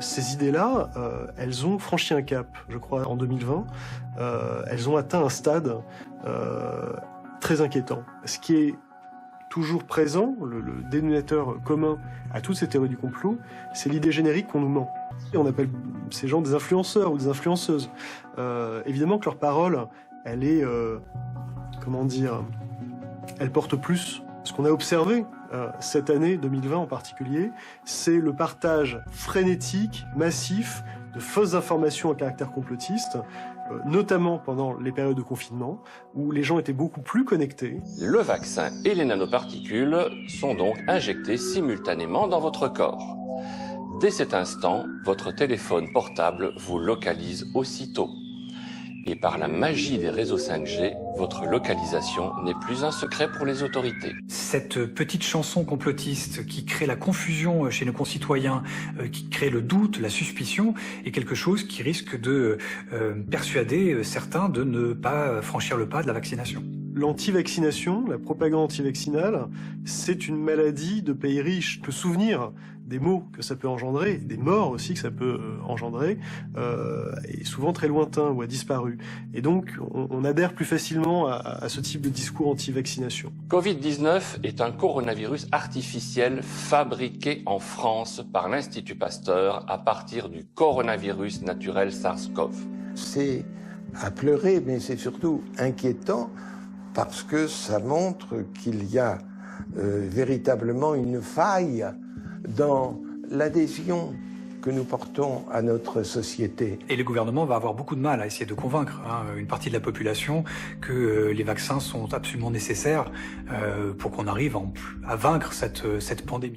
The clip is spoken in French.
ces idées-là, elles ont franchi un cap, je crois, en 2020. Elles ont atteint un stade très inquiétant. Ce qui est toujours présent, le dénominateur commun à toutes ces théories du complot, c'est l'idée générique qu'on nous ment. Et on appelle ces gens des influenceurs ou des influenceuses. Évidemment que leur parole, elle est, elle porte plus. Ce qu'on a observé cette année 2020 en particulier, c'est le partage frénétique, massif, de fausses informations à caractère complotiste, notamment pendant les périodes de confinement, où les gens étaient beaucoup plus connectés. Le vaccin et les nanoparticules sont donc injectés simultanément dans votre corps. Dès cet instant, votre téléphone portable vous localise aussitôt. Et par la magie des réseaux 5G, votre localisation n'est plus un secret pour les autorités. Cette petite chanson complotiste qui crée la confusion chez nos concitoyens, qui crée le doute, la suspicion, est quelque chose qui risque de persuader certains de ne pas franchir le pas de la vaccination. L'anti-vaccination, la propagande anti-vaccinale, c'est une maladie de pays riches. Le souvenir des maux que ça peut engendrer, des morts aussi que ça peut engendrer, est souvent très lointain ou a disparu. Et donc, on adhère plus facilement à ce type de discours anti-vaccination. Covid-19 est un coronavirus artificiel fabriqué en France par l'Institut Pasteur à partir du coronavirus naturel SARS-CoV. C'est à pleurer, mais c'est surtout inquiétant parce que ça montre qu'il y a véritablement une faille dans l'adhésion que nous portons à notre société. Et le gouvernement va avoir beaucoup de mal à essayer de convaincre une partie de la population que les vaccins sont absolument nécessaires pour qu'on arrive à vaincre cette pandémie.